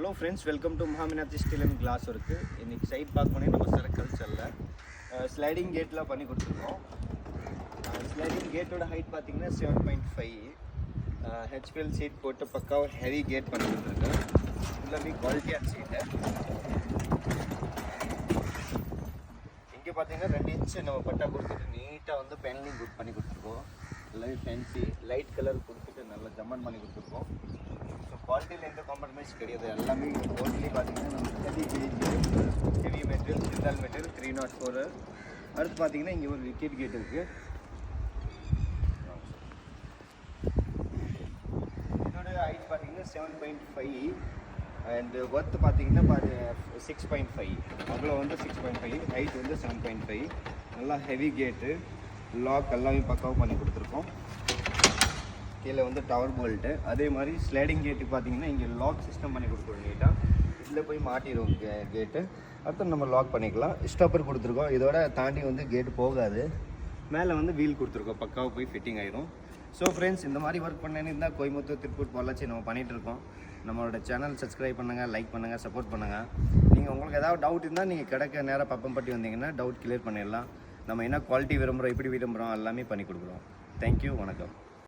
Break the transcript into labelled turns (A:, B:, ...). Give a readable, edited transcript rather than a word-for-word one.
A: Hello friends, welcome to Mahaminathi Steel and Glass Work. இன்னைக்கு side பார்க்கணும் நம்ம circle செல்ல ஸ்லைடிங் கேட்லாம் பண்ணி கொடுத்துருக்கோம். ஸ்லைடிங் கேட்டோட ஹைட் பார்த்தீங்கன்னா 7.5. ஹெச்பிஎல் சீட் போட்டு பக்காவாக ஹெவி கேட் பண்ணி கொடுத்துருக்கேன். எல்லாமே குவாலிட்டியான சீட்டு. இங்கே பார்த்தீங்கன்னா 2 இன்ச்சு நம்ம பட்டா கொடுத்துட்டு நீட்டாக வந்து பெயிண்டிங் குட் பண்ணி கொடுத்துருக்கோம். எல்லாமே ஃபேன்சி லைட் கலர் கொடுத்துட்டு நல்லா ஜம்மன் பண்ணி கொடுத்துருக்கோம். ஸோ குவாலிட்டியில் எந்த காம்ப்ரமைஸ் கிடையாது. எல்லாமே டோட்டலி பார்த்தீங்கன்னா நம்ம ஹெவி மெட்டீரியல் ஜிந்தால் மெட்டீரியல் 304. அடுத்து பார்த்தீங்கன்னா இங்கே ஒரு விக்கெட் கேட் இருக்குது. இதோட ஹைட் பார்த்தீங்கன்னா 7.5 அண்ட் ஒர்த்து பார்த்தீங்கன்னா 6.5. அவ்வளோ வந்து 6.5, ஹைட் வந்து 7.5. நல்லா ஹெவி கேட்டு லாக் எல்லாமே பக்காவாக பண்ணி கொடுத்துருக்கோம். கீழே வந்து டவர் போல்ட்டு. அதே மாதிரி ஸ்லைடிங் கேட்டு பார்த்தீங்கன்னா இங்கே லாக் சிஸ்டம் பண்ணி கொடுத்துருவோம். நீட்டாக இதில் போய் மாட்டிடுவோம் கேட்டு. அடுத்து நம்ம லாக் பண்ணிக்கலாம். ஸ்டாப்பர் கொடுத்துருக்கோம். இதோட தாண்டி வந்து கேட்டு போகாது. மேலே வந்து வீல் கொடுத்துருக்கோம். பக்காவாக போய் ஃபிட்டிங் ஆகிடும். ஸோ ஃப்ரெண்ட்ஸ், இந்த மாதிரி ஒர்க் பண்ணேன்னு இருந்தால் கோயம்புத்தூர், திருப்பூர், பொள்ளாச்சி நம்ம பண்ணிகிட்ருக்கோம். நம்மளோட சேனல் சப்ஸ்கிரைப் பண்ணுங்கள், லைக் பண்ணுங்கள், சப்போர்ட் பண்ணுங்கள். நீங்கள் உங்களுக்கு ஏதாவது டவுட் இருந்தால் நீங்கள் கிடக்க நேராக பப்பம்பட்டி வந்தீங்கன்னா டவுட் கிளியர் பண்ணிடலாம். நம்ம என்ன குவாலிட்டி விரும்புகிறோம், எப்படி விரும்புகிறோம் எல்லாமே பண்ணி கொடுக்குறோம். தேங்க்யூ, வணக்கம்.